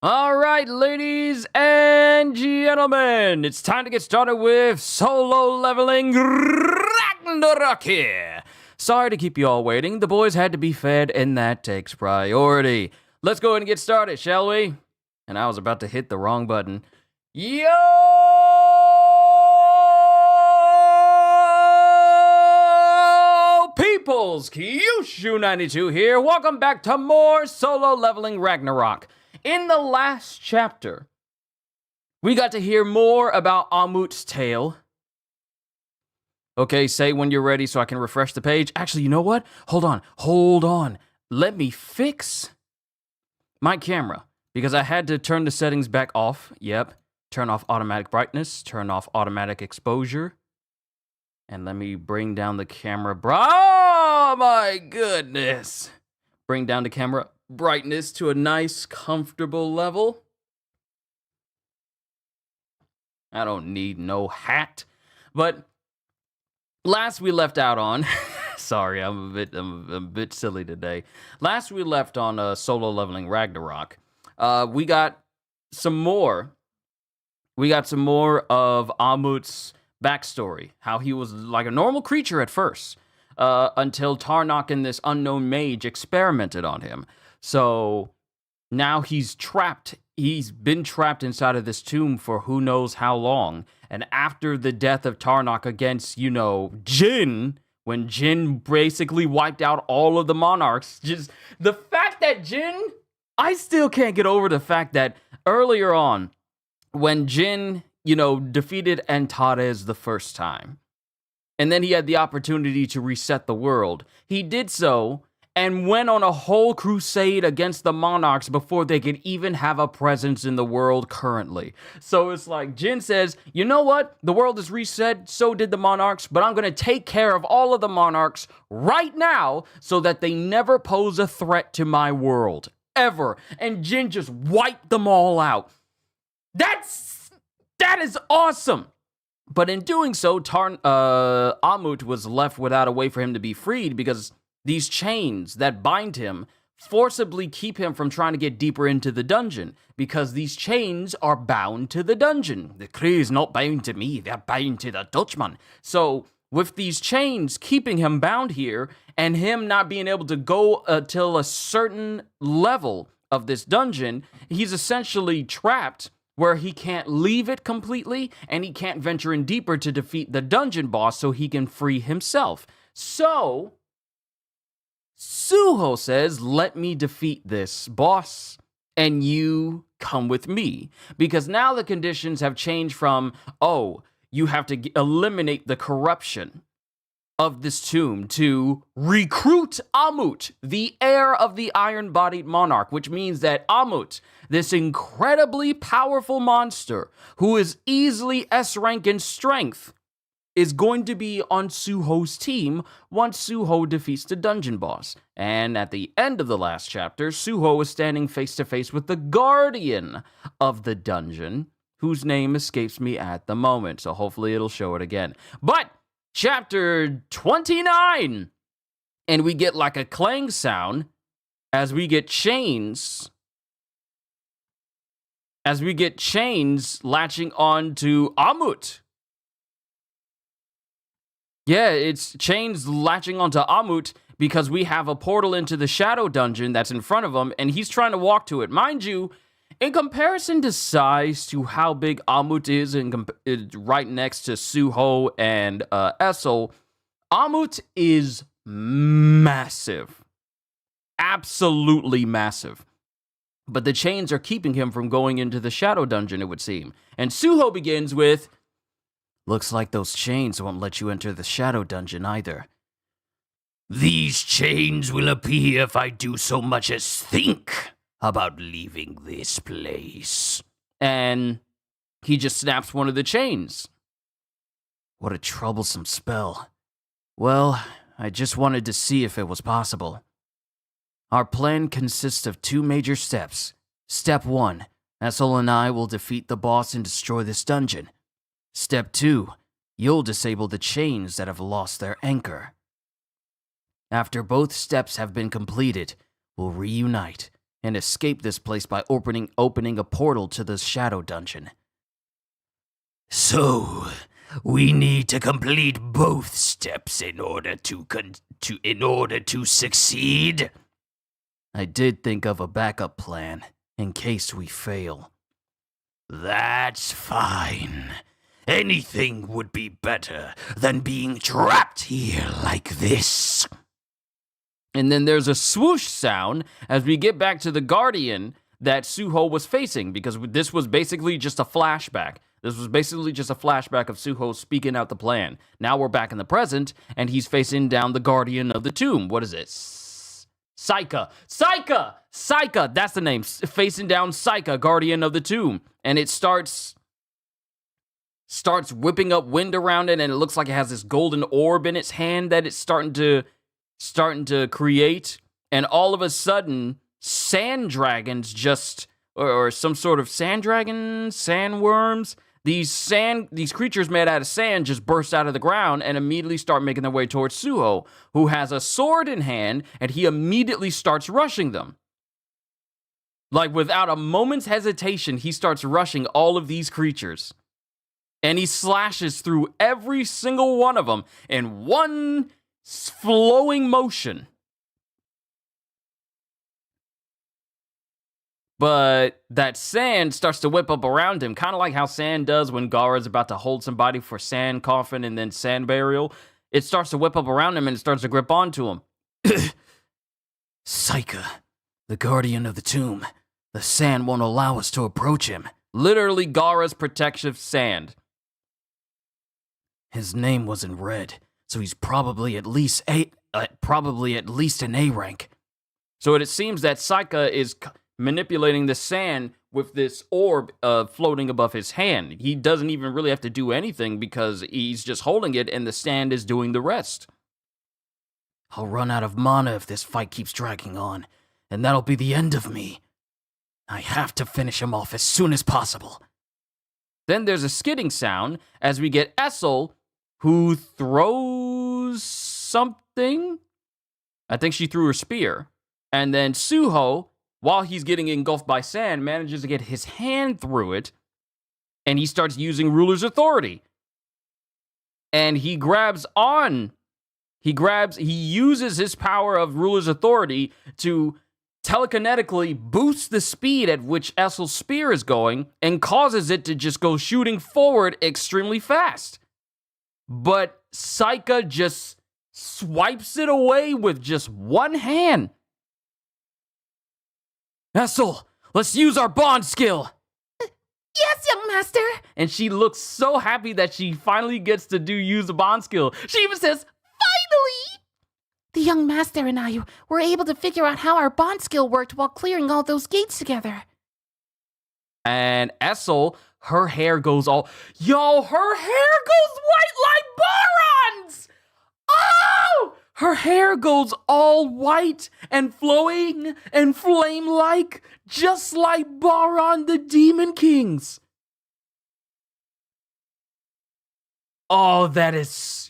All right, ladies and gentlemen, it's time to get started with solo leveling Ragnarok here. Sorry to keep you all waiting. The boys had to be fed, and that takes priority. Let's go ahead and get started, shall we? And I was about to hit the wrong button. Yo, peoples! Qushu92 here. Welcome back to more solo leveling Ragnarok. In the last chapter, we got to hear more about Amut's tale. Okay, say when you're ready so I can refresh the page. Actually, you know what? Hold on. Let me fix my camera, because I had to turn the settings back off. Yep, turn off automatic brightness, turn off automatic exposure. And let me bring down the camera. Oh my goodness. Bring down the camera brightness to a nice, comfortable level. I don't need no hat. But last we left out on, sorry, I'm a bit silly today. Last we left on solo leveling Ragnarok. We got some more. We got some more of Amut's backstory. How he was like a normal creature at first, until Tarnok and this unknown mage experimented on him. So now he's trapped. He's been trapped inside of this tomb for who knows how long. And after the death of Tarnok against, Jin, when Jin basically wiped out all of the monarchs, just the fact that Jin, I still can't get over the fact that earlier on, when Jin, defeated Antares the first time, and then he had the opportunity to reset the world, he did so and went on a whole crusade against the monarchs before they could even have a presence in the world currently. So it's like Jin says, you know what? The world is reset, so did the monarchs, but I'm going to take care of all of the monarchs right now so that they never pose a threat to my world, ever. And Jin just wiped them all out. That is awesome. But in doing so, Amut was left without a way for him to be freed, because these chains that bind him forcibly keep him from trying to get deeper into the dungeon, because these chains are bound to the dungeon. The crew is not bound to me, they're bound to the Dutchman. So with these chains keeping him bound here, and him not being able to go till a certain level of this dungeon, he's essentially trapped where he can't leave it completely, and he can't venture in deeper to defeat the dungeon boss so he can free himself. So Suho says, let me defeat this boss, and you come with me. Because now the conditions have changed from, you have to eliminate the corruption of this tomb, to recruit Amut, the heir of the iron-bodied monarch, which means that Amut, this incredibly powerful monster, who is easily S-rank in strength, is going to be on Suho's team once Suho defeats the dungeon boss. And at the end of the last chapter, Suho is standing face to face with the guardian of the dungeon, whose name escapes me at the moment, so hopefully it'll show it again. But chapter 29, and we get like a clang sound as we get chains latching on to Amut. Yeah, it's chains latching onto Amut because we have a portal into the shadow dungeon that's in front of him, and he's trying to walk to it. Mind you, in comparison to size, to how big Amut is, right next to Suho and Essel, Amut is massive. Absolutely massive. But the chains are keeping him from going into the shadow dungeon, it would seem. And Suho begins with, looks like those chains won't let you enter the shadow dungeon either. These chains will appear if I do so much as think about leaving this place. And he just snaps one of the chains. What a troublesome spell. Well, I just wanted to see if it was possible. Our plan consists of 2 major steps. Step 1, Essel and I will defeat the boss and destroy this dungeon. Step 2, you'll disable the chains that have lost their anchor. After both steps have been completed, we'll reunite and escape this place by opening a portal to the shadow dungeon. So, we need to complete both steps in order to succeed. I did think of a backup plan in case we fail. That's fine. Anything would be better than being trapped here like this. And then there's a swoosh sound as we get back to the Guardian that Suho was facing, because this was basically just a flashback. This was basically just a flashback of Suho speaking out the plan. Now we're back in the present, and he's facing down the Guardian of the Tomb. What is it? Saika! That's the name. Facing down Saika, Guardian of the Tomb. And it starts whipping up wind around it, and it looks like it has this golden orb in its hand that it's starting to create. And all of a sudden, sand dragons or some sort of sand dragon, sandworms, these creatures made out of sand just burst out of the ground and immediately start making their way towards Suho, who has a sword in hand, and he immediately starts rushing them. Like, without a moment's hesitation, he starts rushing all of these creatures. And he slashes through every single one of them in one flowing motion. But that sand starts to whip up around him, kind of like how sand does when Gaara's about to hold somebody for sand coffin and then sand burial. It starts to whip up around him and it starts to grip onto him. Saika, the Guardian of the Tomb. The sand won't allow us to approach him. Literally Gaara's protective sand. His name was in red, so he's probably at least an A rank. So it seems that Saika is manipulating the sand with this orb floating above his hand. He doesn't even really have to do anything because he's just holding it and the sand is doing the rest. I'll run out of mana if this fight keeps dragging on, and that'll be the end of me. I have to finish him off as soon as possible. Then there's a skidding sound as we get Essel, who throws something. I think she threw her spear. And then Suho, while he's getting engulfed by sand, manages to get his hand through it, and he starts using Ruler's Authority. And he uses his power of Ruler's Authority to telekinetically boost the speed at which Essel's spear is going and causes it to just go shooting forward extremely fast. But Saika just swipes it away with just one hand. Essel, let's use our bond skill. Yes, young master. And she looks so happy that she finally gets to use the bond skill. She even says, finally! The young master and I were able to figure out how our bond skill worked while clearing all those gates together. And Essel, her hair goes her hair goes white like Baron's! Oh! Her hair goes all white and flowing and flame-like, just like Baron the Demon King's. Oh,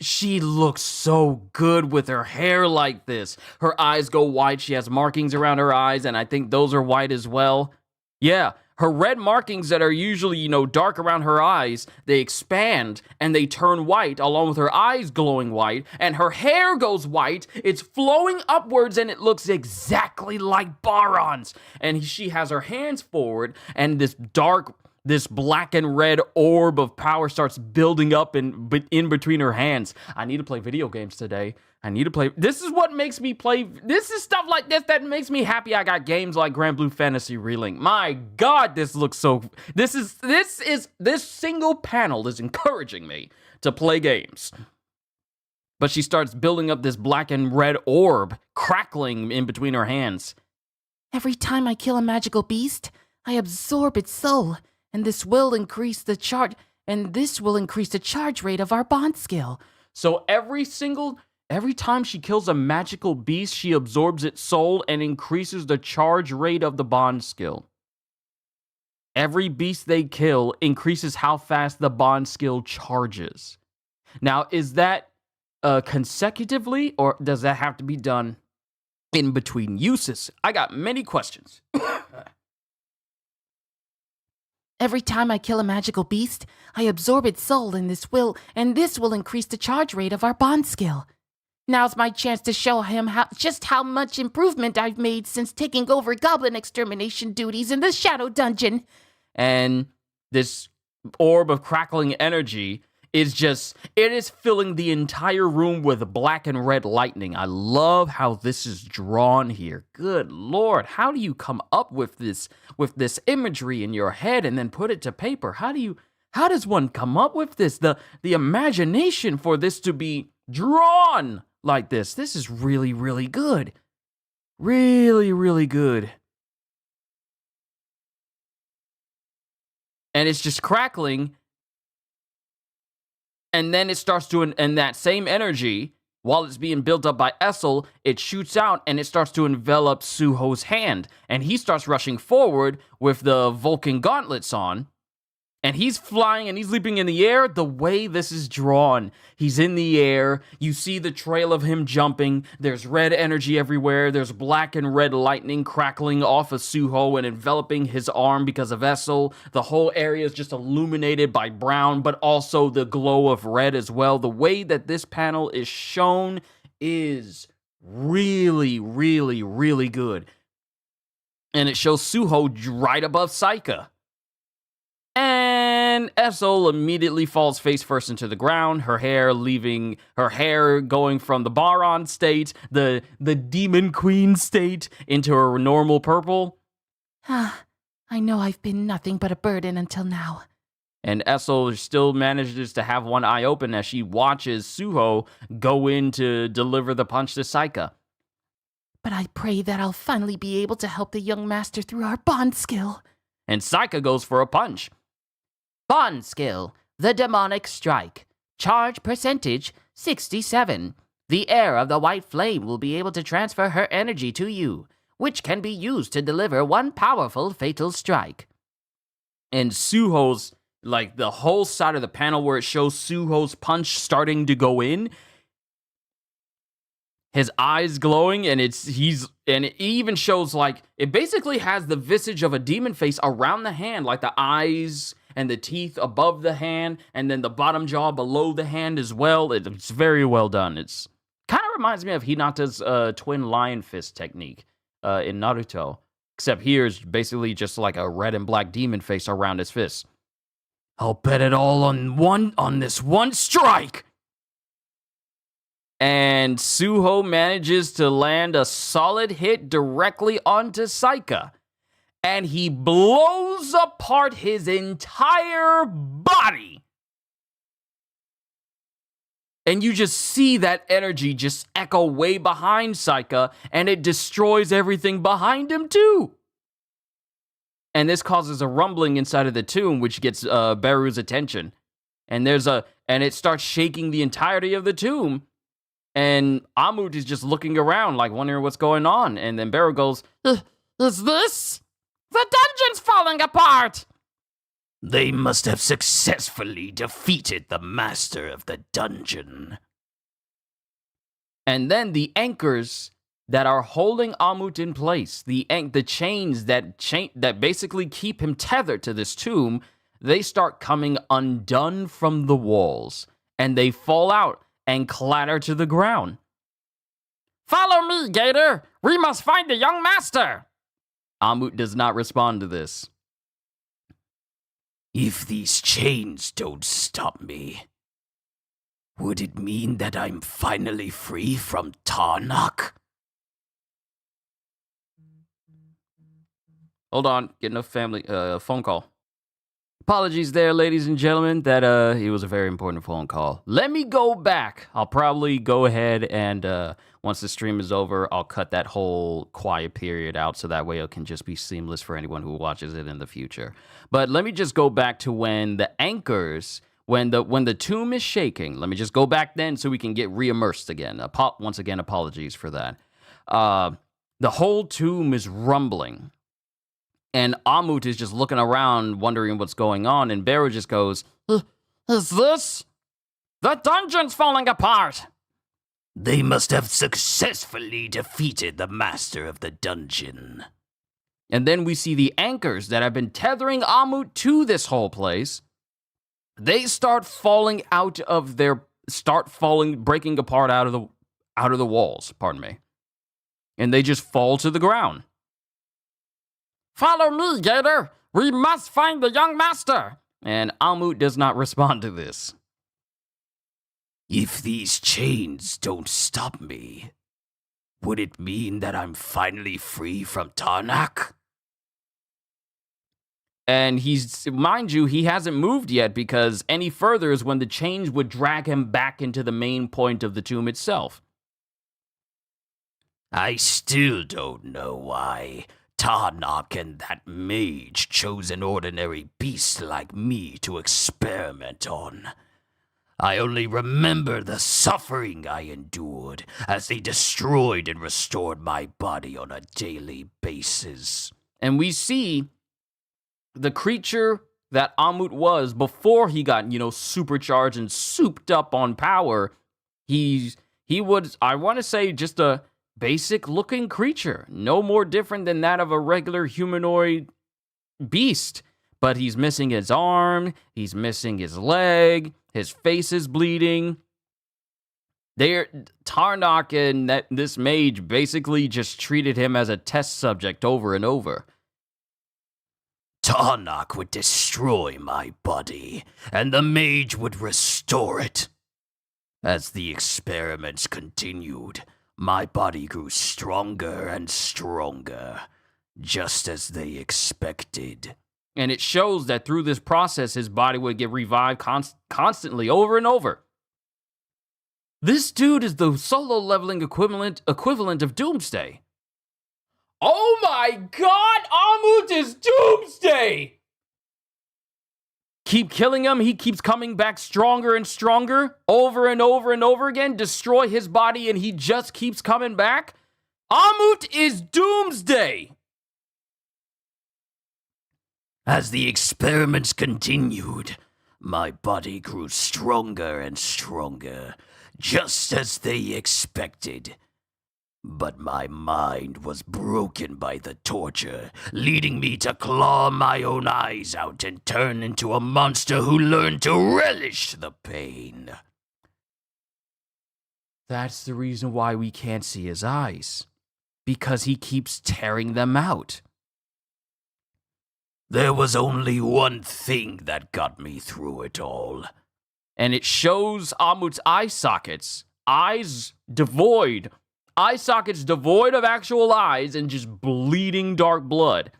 she looks so good with her hair like this. Her eyes go white, she has markings around her eyes, and I think those are white as well. Yeah, her red markings that are usually, dark around her eyes, they expand and they turn white along with her eyes glowing white, and her hair goes white. It's flowing upwards and it looks exactly like Baron's. And she has her hands forward and this black and red orb of power starts building up in between her hands. I need to play video games today. This is what makes me play. This is stuff like this that makes me happy. I got games like Grand Blue Fantasy Relink. My God, this looks so. This single panel is encouraging me to play games. But she starts building up this black and red orb, crackling in between her hands. Every time I kill a magical beast, I absorb its soul, and this will increase the charge rate of our bond skill. So every time she kills a magical beast, she absorbs its soul and increases the charge rate of the bond skill. Every beast they kill increases how fast the bond skill charges. Now, is that consecutively, or does that have to be done in between uses. I got many questions. Every time I kill a magical beast, I absorb its soul, and this will increase the charge rate of our bond skill. Now's my chance to show him just how much improvement I've made since taking over goblin extermination duties in the Shadow Dungeon. And this orb of crackling energy is filling the entire room with black and red lightning. I love how this is drawn here. Good Lord, how do you come up with this imagery in your head and then put it to paper? How does one come up with this? The imagination for this to be drawn like this. This is really, really good. Really, really good. And it's just crackling. And then it starts to, and that same energy, while it's being built up by Essel, it shoots out and it starts to envelop Suho's hand. And he starts rushing forward with the Vulcan gauntlets on. And he's flying and he's leaping in the air. The way this is drawn, he's in the air. You see the trail of him jumping. There's red energy everywhere. There's black and red lightning crackling off of Suho and enveloping his arm because of Essel. The whole area is just illuminated by brown, but also the glow of red as well. The way that this panel is shown is really, really, really good. And it shows Suho right above Saika. And Essel immediately falls face first into the ground, her hair going from the Baron state, the Demon Queen state, into her normal purple. I know I've been nothing but a burden until now. And Essel still manages to have one eye open as she watches Suho go in to deliver the punch to Saika. But I pray that I'll finally be able to help the young master through our bond skill. And Saika goes for a punch. Bond skill, the demonic strike. Charge percentage, 67. The heir of the white flame will be able to transfer her energy to you, which can be used to deliver one powerful fatal strike. And Suho's, like the whole side of the panel where it shows Suho's punch starting to go in, his eyes glowing, and it even shows, like, it basically has the visage of a demon face around the hand, like the eyes and the teeth above the hand, and then the bottom jaw below the hand as well. It's very well done. It's kind of reminds me of Hinata's twin lion fist technique in Naruto, except here is basically just like a red and black demon face around his fist. I'll bet it all on this one strike. And Suho manages to land a solid hit directly onto Saika. And he blows apart his entire body. And you just see that energy just echo way behind Saika, and it destroys everything behind him too. And this causes a rumbling inside of the tomb, which gets Beru's attention. And it starts shaking the entirety of the tomb. And Amut is just looking around, like wondering what's going on. And then Beru goes, Is this? The dungeon's falling apart! They must have successfully defeated the master of the dungeon. And then the anchors that are holding Amut in place, the chains that basically keep him tethered to this tomb, they start coming undone from the walls. And they fall out and clatter to the ground. Follow me, Gator! We must find the young master! Amut does not respond to this. If these chains don't stop me, would it mean that I'm finally free from Tarnak? Hold on, getting a family phone call. Apologies there, ladies and gentlemen, that it was a very important phone call. Let me go back. I'll probably go ahead and once the stream is over, I'll cut that whole quiet period out so that way it can just be seamless for anyone who watches it in the future. But let me just go back to when the anchors, when the tomb is shaking. Let me just go back then so we can get re-immersed again. Once again, apologies for that. The whole tomb is rumbling. And Amut is just looking around, wondering what's going on, and Beru just goes, Is this? The dungeon's falling apart! They must have successfully defeated the master of the dungeon. And then we see the anchors that have been tethering Amut to this whole place. They start falling breaking apart out of the walls, pardon me. And they just fall to the ground. Follow me, Gator. We must find the young master. And Amut does not respond to this. If these chains don't stop me, would it mean that I'm finally free from Tarnak? And mind you, he hasn't moved yet, because any further is when the chains would drag him back into the main point of the tomb itself. I still don't know why Tarnak and that mage chose an ordinary beast like me to experiment on. I only remember the suffering I endured as they destroyed and restored my body on a daily basis. And we see the creature that Amut was before he got, supercharged and souped up on power. He was, I want to say, just a basic looking creature, no more different than that of a regular humanoid beast. But he's missing his arm, he's missing his leg, his face is bleeding. Tarnak and this mage basically just treated him as a test subject over and over. Tarnak would destroy my body, and the mage would restore it. As the experiments continued, my body grew stronger and stronger, just as they expected. And it shows that through this process, his body would get revived constantly over and over. This dude is the solo leveling equivalent of Doomsday. Oh my god, Amut is Doomsday! Keep killing him, he keeps coming back stronger and stronger, over and over and over again, destroy his body, and he just keeps coming back. Amut is Doomsday! As the experiments continued, my body grew stronger and stronger, just as they expected. But my mind was broken by the torture, leading me to claw my own eyes out and turn into a monster who learned to relish the pain. That's the reason why we can't see his eyes. Because he keeps tearing them out. There was only one thing that got me through it all. And it shows Amut's eye sockets. Eye sockets devoid of actual eyes and just bleeding dark blood.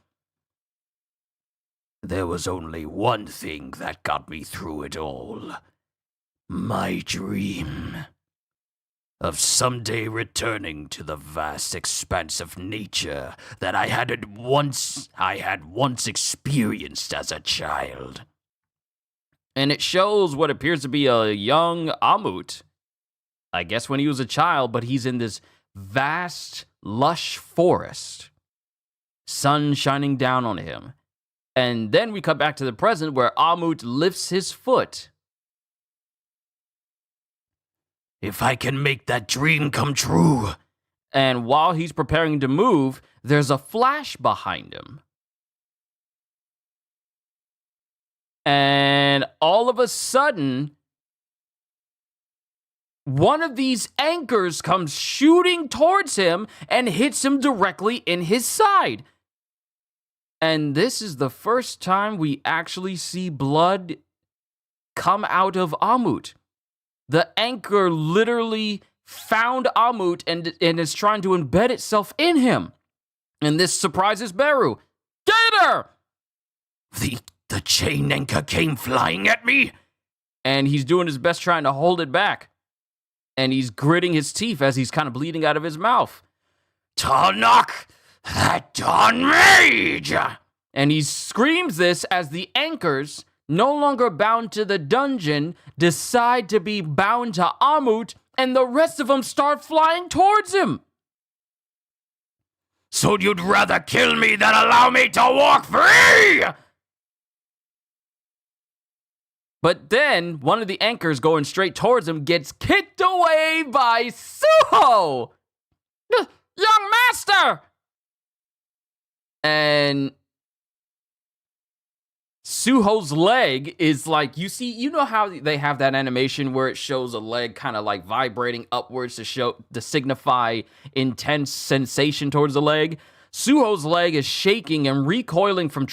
There was only one thing that got me through it all. My dream of someday returning to the vast expanse of nature that I had once experienced as a child. And it shows what appears to be a young Amut. I guess when he was a child, but he's in this vast, lush forest. Sun shining down on him. And then we come back to the present where Amut lifts his foot. If I can make that dream come true. And while he's preparing to move, there's a flash behind him. And all of a sudden, one of these anchors comes shooting towards him and hits him directly in his side. And this is the first time we actually see blood come out of Amut. The anchor literally found Amut and is trying to embed itself in him. And this surprises Beru. Gator! The chain anchor came flying at me? And he's doing his best trying to hold it back. And he's gritting his teeth as he's kind of bleeding out of his mouth. Tarnak, that darn mage! And he screams this as the anchors, no longer bound to the dungeon, decide to be bound to Amut, and the rest of them start flying towards him. So you'd rather kill me than allow me to walk free? But then one of the anchors going straight towards him gets kicked away by Suho. Young master! And Suho's leg is like, you know how they have that animation where it shows a leg kind of like vibrating upwards to signify intense sensation towards the leg? Suho's leg is shaking and recoiling from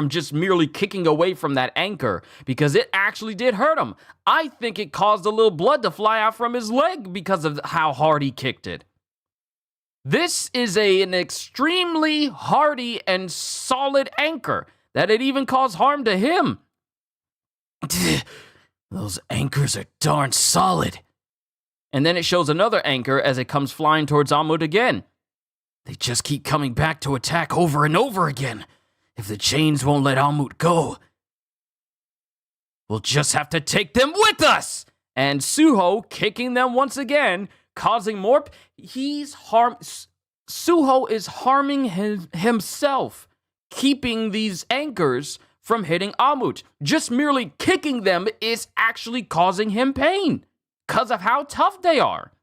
just merely kicking away from that anchor because it actually did hurt him. I think it caused a little blood to fly out from his leg because of how hard he kicked it. This is an extremely hardy and solid anchor that it even caused harm to him. Those anchors are darn solid. And then it shows another anchor as it comes flying towards Amut again. They just keep coming back to attack over and over again. If the chains won't let Amut go, we'll just have to take them with us. And Suho kicking them once again, causing more. Suho is harming himself, keeping these anchors from hitting Amut. Just merely kicking them is actually causing him pain because of how tough they are.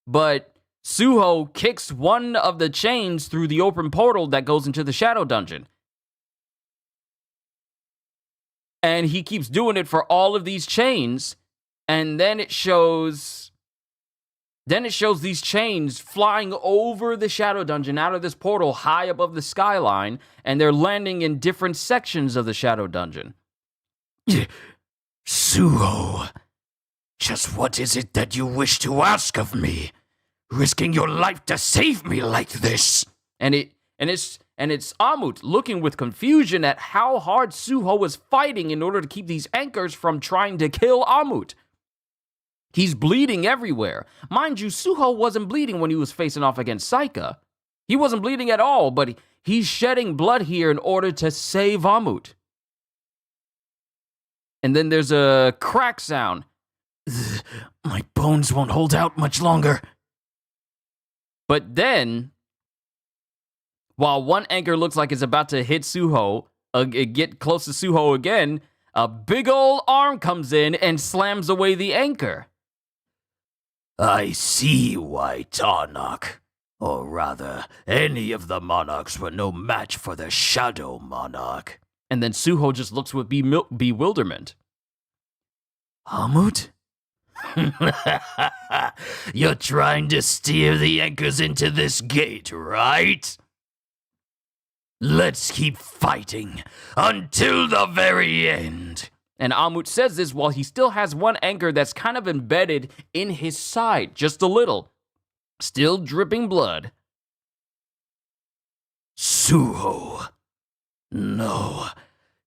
But Suho kicks one of the chains through the open portal that goes into the Shadow Dungeon. And he keeps doing it for all of these chains. And then it shows these chains flying over the Shadow Dungeon out of this portal high above the skyline. And they're landing in different sections of the Shadow Dungeon. Suho, just what is it that you wish to ask of me? Risking your life to save me like this? And it's Amut looking with confusion at how hard Suho was fighting in order to keep these anchors from trying to kill Amut. He's bleeding everywhere. Mind you, Suho wasn't bleeding when he was facing off against Saika. He wasn't bleeding at all, but he's shedding blood here in order to save Amut. And then there's a crack sound. My bones won't hold out much longer. But then, while one anchor looks like it's about to hit Suho, get close to Suho again, a big old arm comes in and slams away the anchor. I see why Tarnok, or rather, any of the monarchs were no match for the Shadow Monarch. And then Suho just looks with bewilderment. Amut? You're trying to steer the anchors into this gate, right? Let's keep fighting until the very end. And Amut says this while he still has one anchor that's kind of embedded in his side, just a little. Still dripping blood. Suho. No.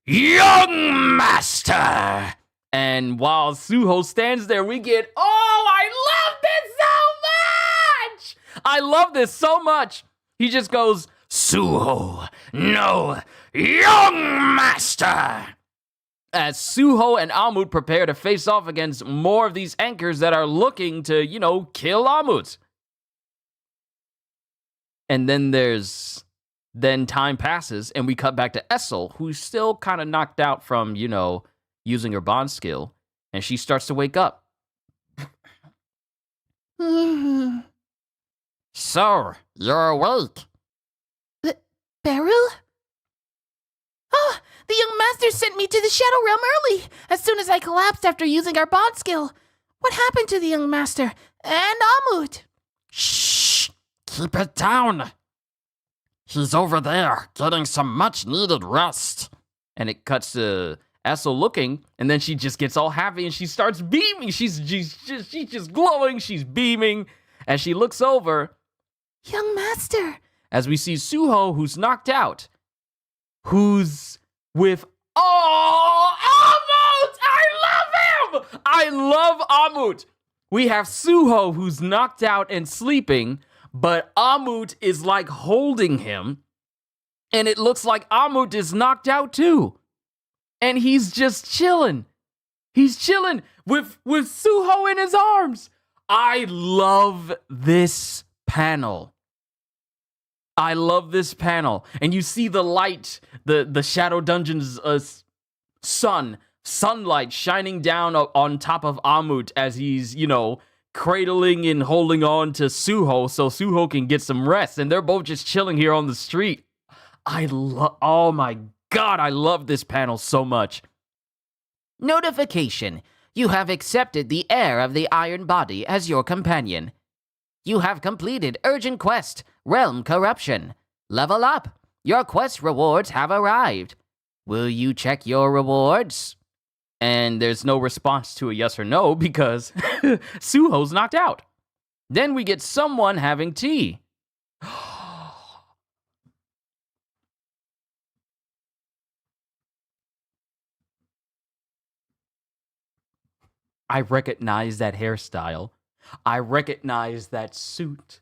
Young Master! And while Suho stands there, we get, I love this so much! I love this so much! He just goes, Suho, no, Young Master! As Suho and Amut prepare to face off against more of these anchors that are looking to, kill Amut. And then time passes, and we cut back to Essel, who's still kind of knocked out from, using her bond skill, and she starts to wake up. So, you're awake. Beryl? Oh, the young master sent me to the Shadow Realm early, as soon as I collapsed after using our bond skill. What happened to the young master? And Amut? Shh! Keep it down. He's over there, getting some much-needed rest. And it cuts to Essel looking, and then she just gets all happy, and she starts beaming. She's just glowing. She's beaming. As she looks over, Young master. As we see Suho, who's knocked out, who's with, Amut! I love him! I love Amut! We have Suho, who's knocked out and sleeping, but Amut is like holding him, and it looks like Amut is knocked out too. And he's just chilling. He's chilling with Suho in his arms. I love this panel. And you see the light, the Shadow Dungeon's sunlight shining down on top of Amut as he's, cradling and holding on to Suho so Suho can get some rest. And they're both just chilling here on the street. Oh my God, I love this panel so much. Notification. You have accepted the heir of the Iron Body as your companion. You have completed Urgent Quest, Realm Corruption. Level up. Your quest rewards have arrived. Will you check your rewards? And there's no response to a yes or no because Suho's knocked out. Then we get someone having tea. I recognize that hairstyle. I recognize that suit.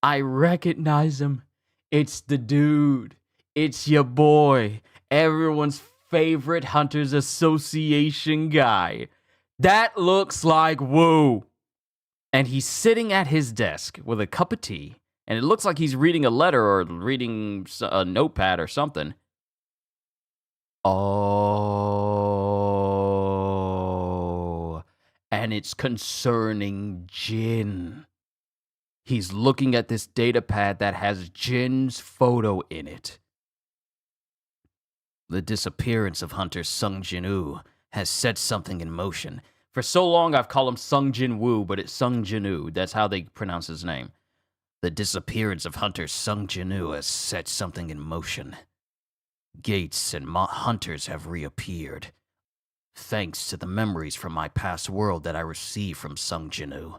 I recognize him. It's the dude. It's your boy. Everyone's favorite Hunters Association guy. That looks like Wu. And he's sitting at his desk with a cup of tea. And it looks like he's reading a letter or reading a notepad or something. Oh. And it's concerning Jin. He's looking at this data pad that has Jin's photo in it. The disappearance of Hunter Sung Jin-woo has set something in motion. For so long, I've called him Sung Jin-woo, but it's Sung Jin-woo. That's how they pronounce his name. The disappearance of Hunter Sung Jin-woo has set something in motion. Gates and hunters have reappeared. Thanks to the memories from my past world that I received from Sung Jin-woo,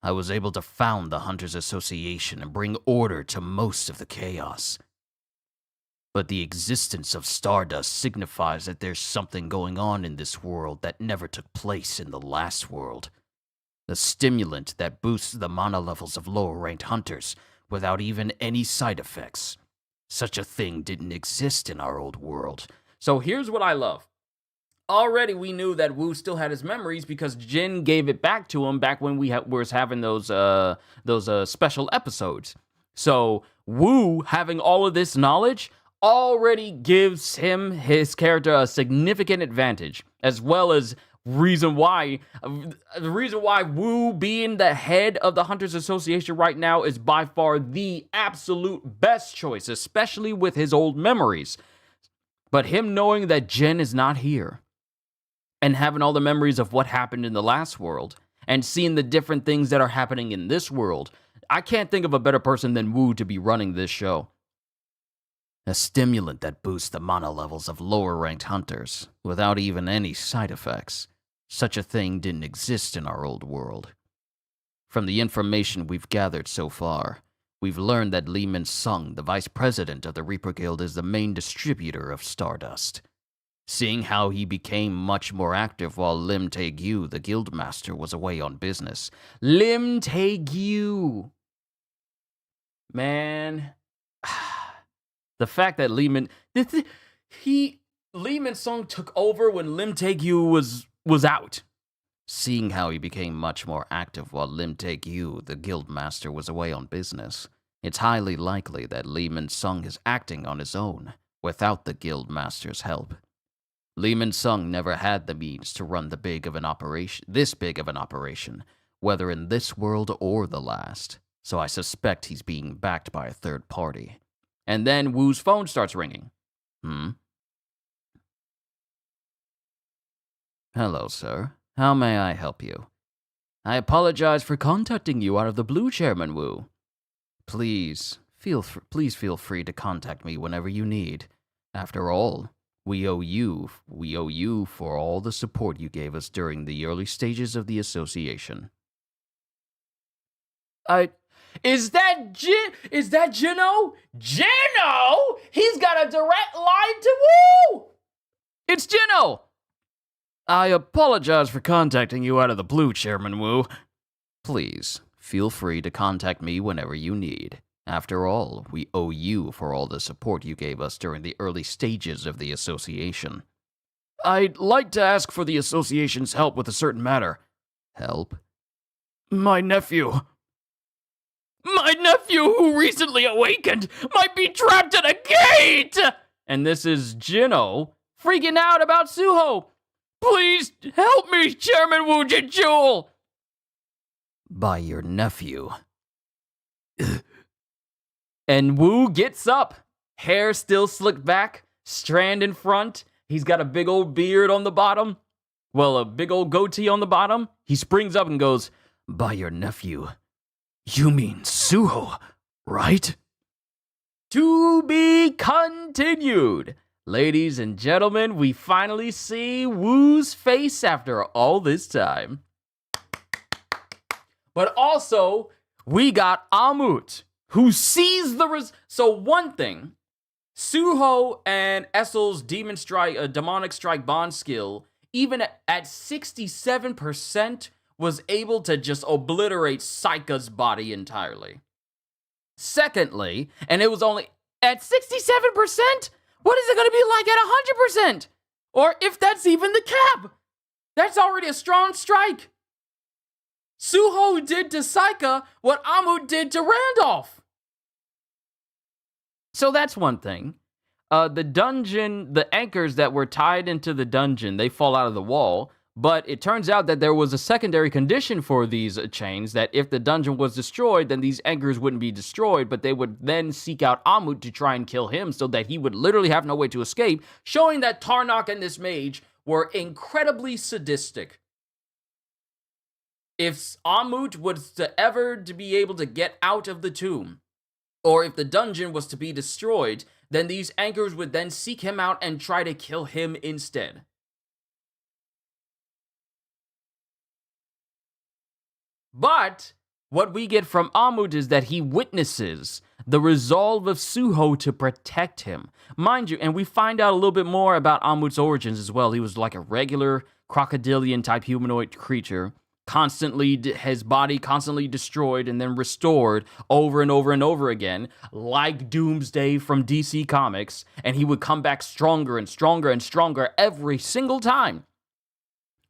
I was able to found the Hunters Association and bring order to most of the chaos. But the existence of Stardust signifies that there's something going on in this world that never took place in the last world. The stimulant that boosts the mana levels of lower-ranked hunters without even any side effects. Such a thing didn't exist in our old world. So here's what I love. Already we knew that Wu still had his memories because Jin gave it back to him back when we was having those special episodes. So Wu having all of this knowledge already gives his character a significant advantage, as well as the reason why Wu being the head of the Hunters Association right now is by far the absolute best choice, especially with his old memories. But him knowing that Jin is not here, and having all the memories of what happened in the last world, and seeing the different things that are happening in this world, I can't think of a better person than Wu to be running this show. A stimulant that boosts the mana levels of lower-ranked hunters, without even any side effects. Such a thing didn't exist in our old world. From the information we've gathered so far, we've learned that Lee Min-sung, the vice president of the Reaper Guild, is the main distributor of Stardust. Seeing how he became much more active while Lim Tae-gyu, the guildmaster, was away on business. Lim Tae-gyu! Man... The fact that Lee Min-sung took over when Lim Tae-gyu was out. Seeing how he became much more active while Lim Tae-gyu, the guildmaster, was away on business, it's highly likely that Lee Min-sung is acting on his own, without the guildmaster's help. Lee Min-sung never had the means to run this big of an operation, whether in this world or the last, so I suspect he's being backed by a third party. And then Wu's phone starts ringing. Hello, sir. How may I help you? I apologize for contacting you out of the blue, Chairman Wu. Please feel free to contact me whenever you need. After all, we owe you for all the support you gave us during the early stages of the association. Is that Jino? Jino? He's got a direct line to Wu! It's Jino! I apologize for contacting you out of the blue, Chairman Wu. Please, feel free to contact me whenever you need. After all, we owe you for all the support you gave us during the early stages of the association. I'd like to ask for the association's help with a certain matter. Help? My nephew who recently awakened might be trapped in a gate! And this is Jino freaking out about Suho. Please help me, Chairman Wu Jul. By your nephew. And Wu gets up, hair still slicked back, strand in front. He's got a big old beard on the bottom. Well, a big old goatee on the bottom. He springs up and goes, By your nephew. You mean Suho, right? to be continued. Ladies and gentlemen, we finally see Wu's face after all this time. But also, we got Amut, who sees the So one thing, Suho and Essel's demonic strike bond skill, even at 67%, was able to just obliterate Saika's body entirely. Secondly, and it was only at 67%, what is it going to be like at 100%? Or if that's even the cap, that's already a strong strike. Suho did to Saika what Amut did to Randolph. So that's one thing. The dungeon, the anchors that were tied into the dungeon, they fall out of the wall. But it turns out that there was a secondary condition for these chains, that if the dungeon was destroyed, then these anchors wouldn't be destroyed, but they would then seek out Amut to try and kill him so that he would literally have no way to escape, showing that Tarnok and this mage were incredibly sadistic. If Amut was to be able to get out of the tomb, or if the dungeon was to be destroyed, then these anchors would then seek him out and try to kill him instead. But what we get from Amut is that he witnesses the resolve of Suho to protect him. Mind you, and we find out a little bit more about Amut's origins as well. He was like a regular crocodilian type humanoid creature, his body constantly destroyed and then restored over and over and over again, like Doomsday from DC Comics, and he would come back stronger and stronger and stronger every single time.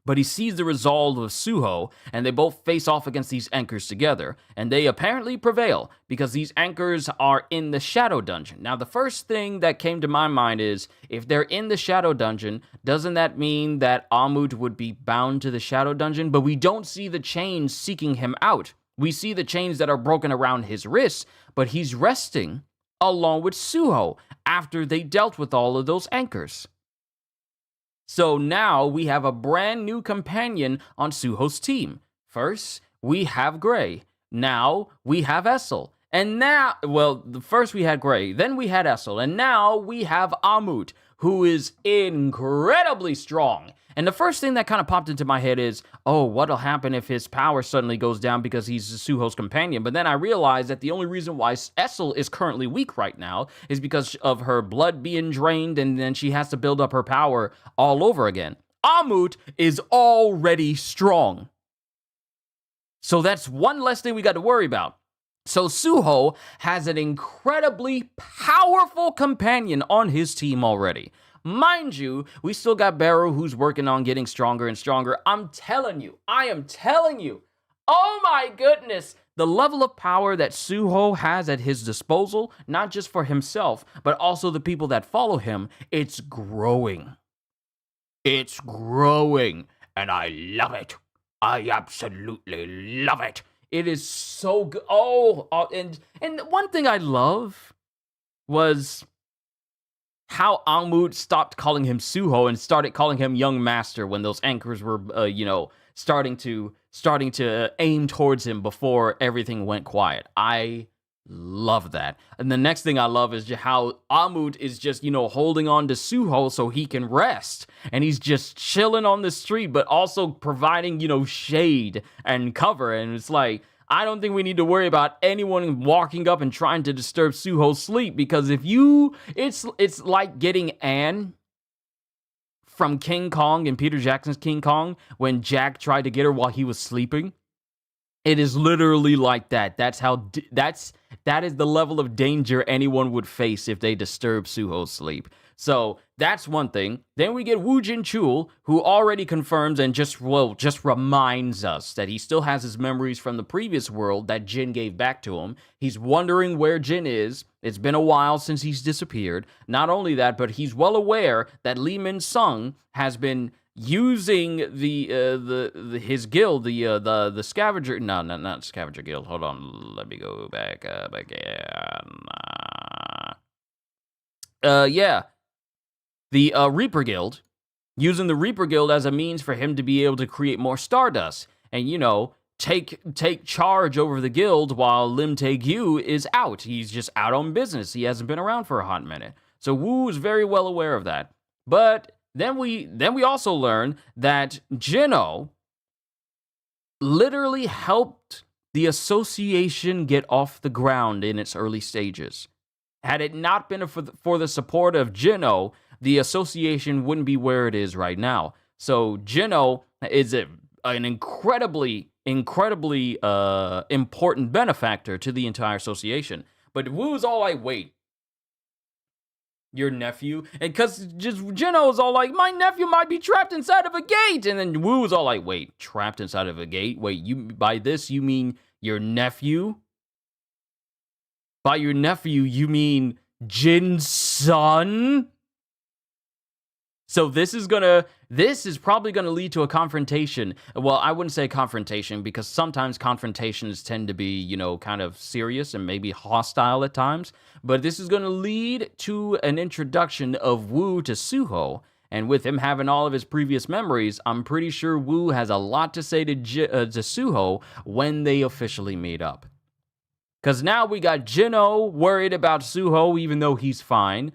But he sees the resolve of Suho, and they both face off against these anchors together, and they apparently prevail, because these anchors are in the Shadow Dungeon. Now, the first thing that came to my mind is, if they're in the Shadow Dungeon, doesn't that mean that Amut would be bound to the Shadow Dungeon? But we don't see the chains seeking him out. We see the chains that are broken around his wrists, but he's resting along with Suho after they dealt with all of those anchors. So now we have a brand new companion on Suho's team. First, we have Gray. Now we have Essel. And now, first we had Gray, then we had Essel, and now we have Amut, who is incredibly strong. And the first thing that kind of popped into my head is, oh, what'll happen if his power suddenly goes down because he's Suho's companion? But then I realized that the only reason why Essel is currently weak right now is because of her blood being drained, and then she has to build up her power all over again. Amut is already strong. So that's one less thing we got to worry about. So Suho has an incredibly powerful companion on his team already. Mind you, we still got Barrow, who's working on getting stronger and stronger. I am telling you, oh my goodness, the level of power that Suho has at his disposal, not just for himself, but also the people that follow him, it's growing. It's growing, and I love it. I absolutely love it. It is so good. And one thing I love was how Amut stopped calling him Suho and started calling him Young Master when those anchors were, starting to aim towards him before everything went quiet. I love that. And the next thing I love is how Amut is just, holding on to Suho so he can rest. And he's just chilling on the street, but also providing, shade and cover. And it's like, I don't think we need to worry about anyone walking up and trying to disturb Suho's sleep, because it's like getting Anne from King Kong and Peter Jackson's King Kong when Jack tried to get her while he was sleeping. It is literally like that. That is the level of danger anyone would face if they disturb Suho's sleep. So that's one thing. Then we get Wu Jinchul, who already confirms and just reminds us that he still has his memories from the previous world that Jin gave back to him. He's wondering where Jin is. It's been a while since he's disappeared. Not only that, but he's well aware that Li Min Sung has been using his guild, the scavenger, no, not scavenger guild. Hold on, let me go back up again. The Reaper Guild, using the Reaper Guild as a means for him to be able to create more Stardust, and take charge over the guild while Lim Tae-gyu is out. He's just out on business. He hasn't been around for a hot minute. So Wu is very well aware of that. But then we also learn that Jino literally helped the association get off the ground in its early stages. Had it not been for the support of Jino, the association wouldn't be where it is right now. So Jino is an incredibly important benefactor to the entire association. But Wu's all like, wait, your nephew? And because just Jino's all like, my nephew might be trapped inside of a gate. And then Wu's all like, wait, trapped inside of a gate? Wait, by this you mean your nephew? By your nephew, you mean Jin's son? So this is probably gonna lead to a confrontation. Well, I wouldn't say confrontation, because sometimes confrontations tend to be, kind of serious and maybe hostile at times. But this is gonna lead to an introduction of Wu to Suho. And with him having all of his previous memories, I'm pretty sure Wu has a lot to say to Suho when they officially meet up. Because now we got Jino worried about Suho, even though he's fine.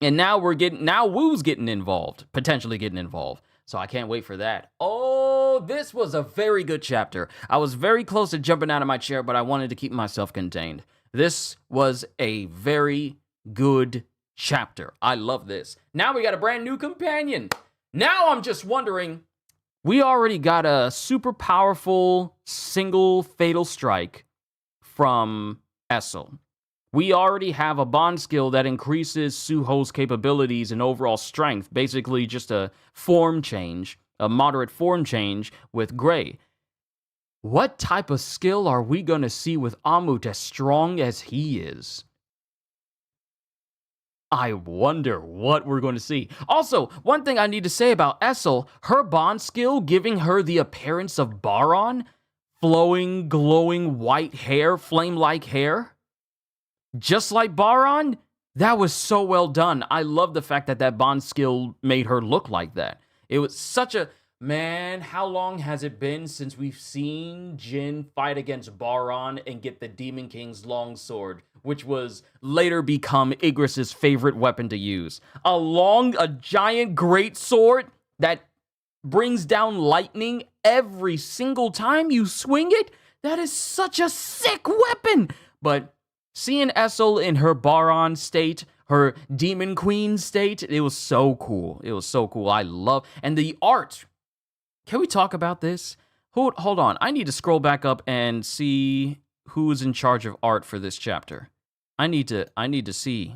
And now Wu's getting involved, potentially getting involved. So I can't wait for that. Oh, this was a very good chapter. I was very close to jumping out of my chair, but I wanted to keep myself contained. This was a very good chapter. I love this. Now we got a brand new companion. Now I'm just wondering, we already got a super powerful single fatal strike from Essel. We already have a bond skill that increases Suho's capabilities and overall strength, basically just a form change, a moderate form change with Gray. What type of skill are we going to see with Amut as strong as he is? I wonder what we're going to see. Also, one thing I need to say about Essel, her bond skill giving her the appearance of Baron, flowing, glowing white hair, flame-like hair, just like Baron, that was so well done. I love the fact that bond skill made her look like that. It was such a... Man, how long has it been since we've seen Jin fight against Baron and get the Demon King's longsword, which was later become Igris's favorite weapon to use? A giant great sword that brings down lightning every single time you swing it? That is such a sick weapon! But seeing Essel in her Baron state, her Demon Queen state, it was so cool. It was so cool. I love... And the art... Can we talk about this? Hold on. I need to scroll back up and see who's in charge of art for this chapter. I need to see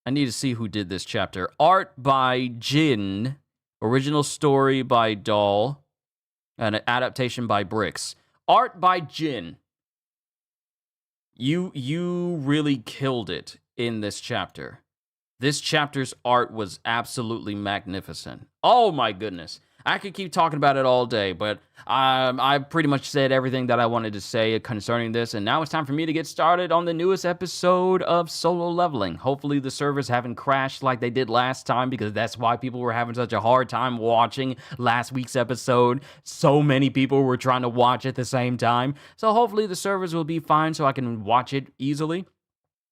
who did this chapter. Art by Jin, original story by Doll, and an adaptation by Bricks. Art by Jin. You really killed it in this chapter. This chapter's art was absolutely magnificent. Oh my goodness. I could keep talking about it all day, but I pretty much said everything that I wanted to say concerning this, and now it's time for me to get started on the newest episode of Solo Leveling. Hopefully the servers haven't crashed like they did last time, because that's why people were having such a hard time watching last week's episode. So many people were trying to watch at the same time, so hopefully the servers will be fine so I can watch it easily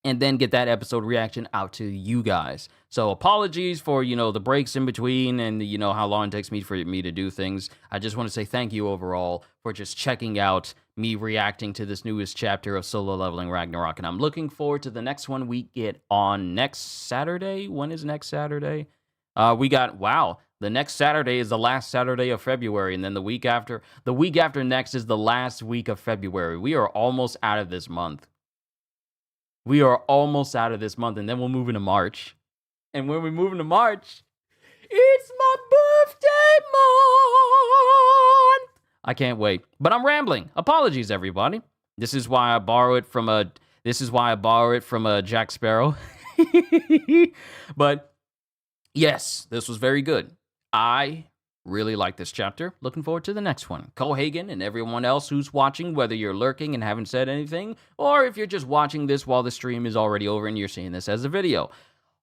and then get that episode reaction out to you guys. So apologies for, the breaks in between and, how long it takes me to do things. I just want to say thank you overall for just checking out me reacting to this newest chapter of Solo Leveling Ragnarok. And I'm looking forward to the next one we get on next Saturday. When is next Saturday? The next Saturday is the last Saturday of February. And then the week after next is the last week of February. We are almost out of this month. And then we'll move into March. And when we move into March, it's my birthday month. I can't wait. But I'm rambling. Apologies, everybody. This is why I borrow it from Jack Sparrow. But yes, this was very good. I really like this chapter. Looking forward to the next one. Cohagen and everyone else who's watching, whether you're lurking and haven't said anything, or if you're just watching this while the stream is already over and you're seeing this as a video.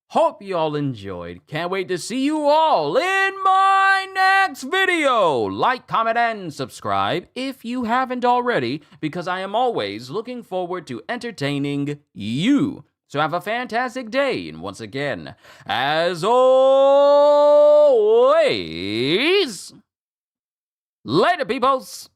Hope you all enjoyed. Can't wait to see you all in my next video. Like, comment, and subscribe if you haven't already, because I am always looking forward to entertaining you. So have a fantastic day, and once again, as always, later, peoples!